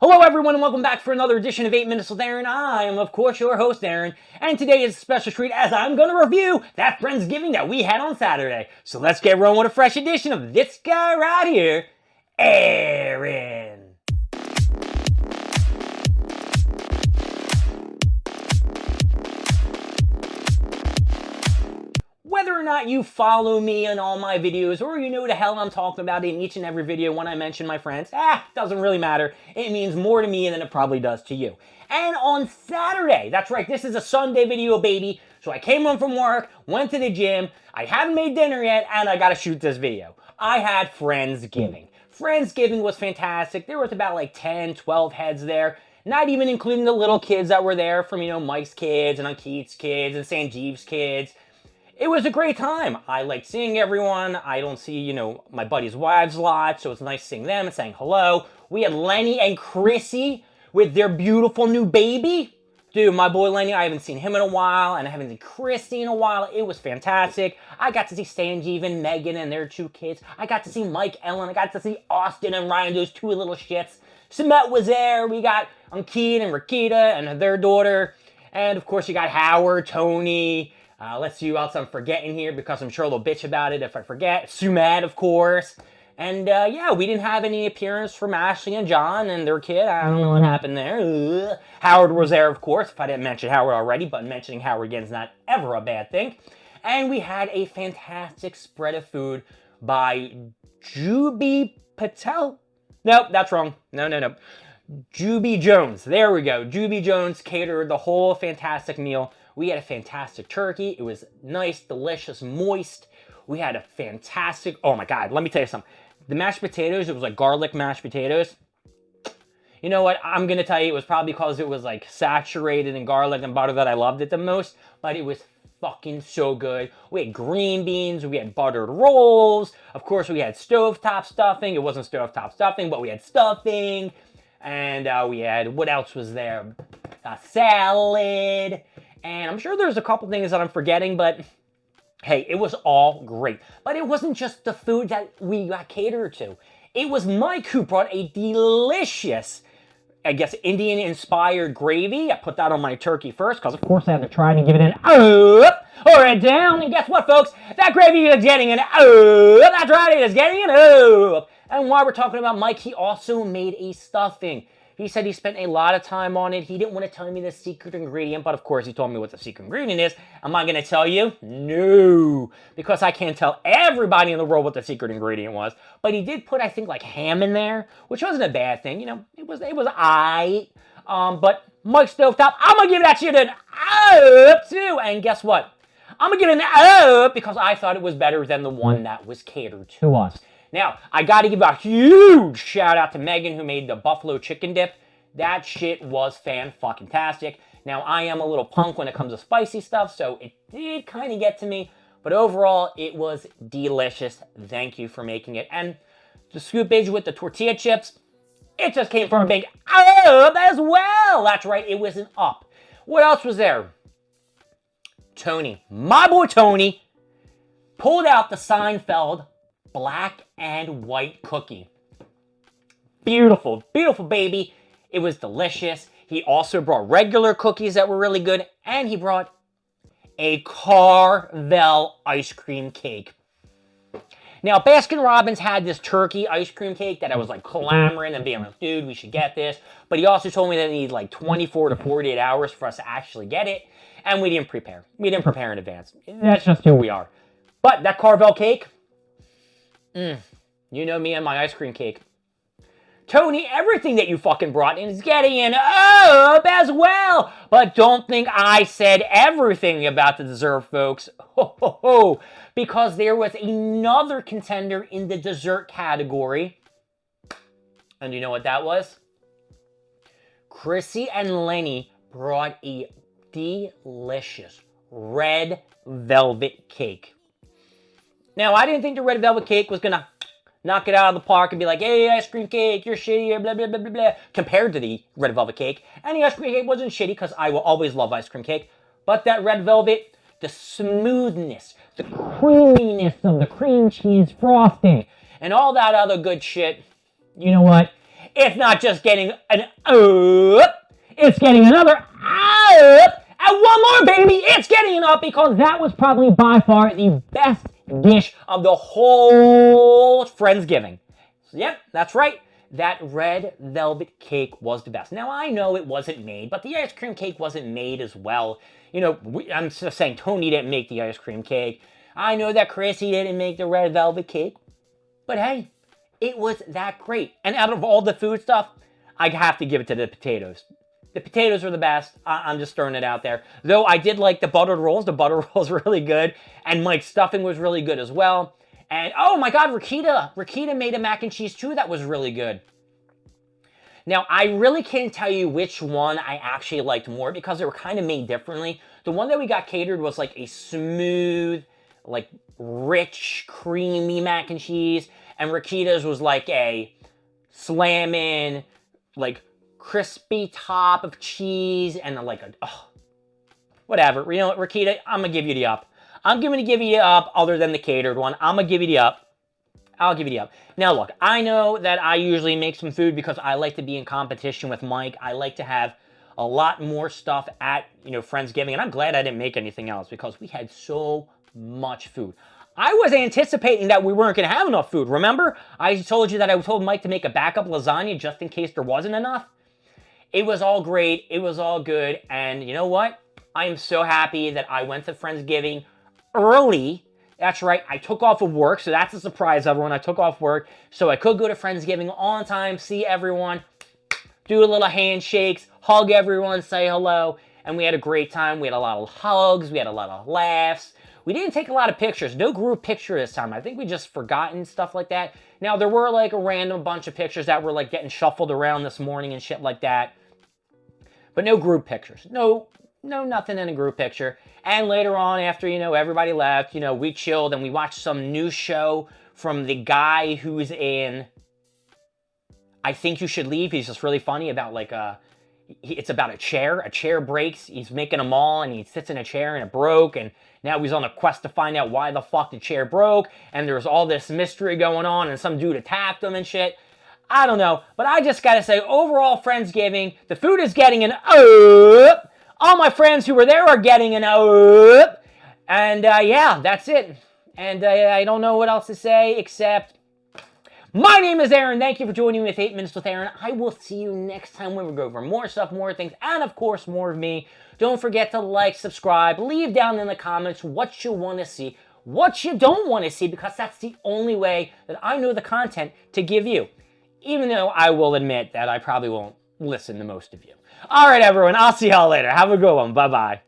Hello everyone and welcome back for another edition of 8 Minutes with Aaron. I am of course your host Aaron, and today is a special treat as I'm going to review that Friendsgiving that we had on Saturday. So let's get rolling with a fresh edition of this guy right here, Aaron. Whether or not you follow me in all my videos or you know the hell I'm talking about in each and every video when I mention my friends, doesn't really matter. It means more to me than it probably does to you. And on Saturday, that's right, this is a Sunday video, baby. So I came home from work, went to the gym, I haven't made dinner yet, and I gotta shoot this video. I had Friendsgiving. Friendsgiving was fantastic. There was about like 10, 12 heads there. Not even including the little kids that were there from, Mike's kids and Ankit's kids and Sanjeev's kids. It was a great time. I liked seeing everyone. I don't see, my buddies' wives a lot, so it's nice seeing them and saying hello. We had Lenny and Chrissy with their beautiful new baby. Dude, my boy Lenny, I haven't seen him in a while, and I haven't seen Chrissy in a while. It was fantastic. I got to see Sanjeev and Megan and their two kids. I got to see Mike, Ellen. I got to see Austin and Ryan, those two little shits. Sumet was there. We got Ankit and Rakita and their daughter. And, of course, you got Howard, Tony. Let's see who else I'm forgetting here, because I'm sure they'll bitch about it if I forget. Sumat, of course. And, yeah, we didn't have any appearance from Ashley and John and their kid. I don't know what happened there. Ugh. Howard was there, of course, if I didn't mention Howard already, but mentioning Howard again is not ever a bad thing. And we had a fantastic spread of food by Juby Patel. Nope, that's wrong. No. Juby Jones. There we go. Juby Jones catered the whole fantastic meal. We had a fantastic turkey. It was nice, delicious, moist. We had a fantastic, oh my God, let me tell you something. The mashed potatoes, it was like garlic mashed potatoes. You know what, I'm gonna tell you, it was probably because it was like saturated in garlic and butter that I loved it the most, but it was fucking so good. We had green beans, we had buttered rolls. Of course, we had stovetop stuffing. It wasn't stovetop stuffing, but we had stuffing. And we had, what else was there? A salad. And I'm sure there's a couple things that I'm forgetting, but hey, it was all great. But it wasn't just the food that we got catered to. It was Mike who brought a delicious, I guess, Indian-inspired gravy. I put that on my turkey first, because of course I had to try to give it an up or a down. And guess what, folks? That gravy is getting an up. That's right, it is getting an up. And while we're talking about Mike, he also made a stuffing. He said he spent a lot of time on it. He didn't want to tell me the secret ingredient, but of course he told me what the secret ingredient is. Am I going to tell you? No, because I can't tell everybody in the world what the secret ingredient was. But he did put, I think, like ham in there, which wasn't a bad thing. It was aight. But Mike Stovetop, I'm going to give that shit an up too. And guess what? I'm going to give it an up because I thought it was better than the one that was catered to us. Now, I got to give a huge shout out to Megan who made the buffalo chicken dip. That shit was fan-fucking-tastic. Now, I am a little punk when it comes to spicy stuff, so it did kind of get to me. But overall, it was delicious. Thank you for making it. And the scoopage with the tortilla chips, it just came from a big up as well. That's right, it was an up. What else was there? Tony, my boy Tony, pulled out the Seinfeld black and white cookie. Beautiful, beautiful baby. It was delicious. He also brought regular cookies that were really good, and he brought a Carvel ice cream cake. Now, Baskin-Robbins had this turkey ice cream cake that I was like clamoring and being like, dude, we should get this. But he also told me that it needed like 24 to 48 hours for us to actually get it, and we didn't prepare. We didn't prepare in advance. That's just who we are. But that Carvel cake, you know me and my ice cream cake. Tony, everything that you fucking brought in is getting an up as well. But don't think I said everything about the dessert, folks. Ho, ho, ho. Because there was another contender in the dessert category. And you know what that was? Chrissy and Lenny brought a delicious red velvet cake. Now, I didn't think the red velvet cake was going to knock it out of the park and be like, hey, ice cream cake, you're shitty, blah, blah, blah, blah, blah, compared to the red velvet cake. And the ice cream cake wasn't shitty because I will always love ice cream cake. But that red velvet, the smoothness, the creaminess of the cream cheese frosting, and all that other good shit, you know what? It's not just getting an up, it's getting another up, and one more, baby, it's getting an up, because that was probably by far the best dish of the whole Friendsgiving. So, yep, that's right. That red velvet cake was the best. Now, I know it wasn't made, but the ice cream cake wasn't made as well. You know, I'm just saying Tony didn't make the ice cream cake. I know that Chrissy didn't make the red velvet cake. But hey, it was that great. And out of all the food stuff, I have to give it to the potatoes. The potatoes were the best. I'm just throwing it out there. Though I did like the buttered rolls. The buttered rolls were really good. And Mike's stuffing was really good as well. And oh my God, Rakita made a mac and cheese too that was really good. Now, I really can't tell you which one I actually liked more because they were kind of made differently. The one that we got catered was like a smooth, like rich, creamy mac and cheese. And Rakita's was like a slamming, like crispy top of cheese and like a, oh, whatever. You know what, Rakita, I'm going to give you the up. I'm going to give you the up other than the catered one. I'm going to give you the up. I'll give you the up. Now, look, I know that I usually make some food because I like to be in competition with Mike. I like to have a lot more stuff at, Friendsgiving. And I'm glad I didn't make anything else because we had so much food. I was anticipating that we weren't going to have enough food. Remember? I told you that I told Mike to make a backup lasagna just in case there wasn't enough. It was all great. It was all good. And you know what? I am so happy that I went to Friendsgiving early. That's right, I took off of work, so that's a surprise, everyone. I took off work so I could go to Friendsgiving on time, see everyone, do a little handshakes, hug everyone, say hello, and we had a great time. We had a lot of hugs, we had a lot of laughs. We didn't take a lot of pictures, no group picture this time. I think we just forgotten stuff like that. Now, there were like a random bunch of pictures that were like getting shuffled around this morning and shit like that, but no group pictures. No, nothing in a group picture. And later on, after, everybody left, we chilled and we watched some new show from the guy who's in I Think You Should Leave. He's just really funny about like, it's about a chair. A chair breaks. He's making them all and he sits in a chair and it broke. And now he's on a quest to find out why the fuck the chair broke. And there's all this mystery going on and some dude attacked him and shit. I don't know. But I just gotta say, overall, Friendsgiving, the food is getting an up. All my friends who were there are getting an up. And yeah, that's it. And I don't know what else to say except my name is Aaron. Thank you for joining me with 8 Minutes with Aaron. I will see you next time when we go over more stuff, more things, and of course, more of me. Don't forget to like, subscribe, leave down in the comments what you want to see, what you don't want to see, because that's the only way that I know the content to give you. Even though I will admit that I probably won't listen to most of you. All right, everyone. I'll see y'all later. Have a good one. Bye-bye.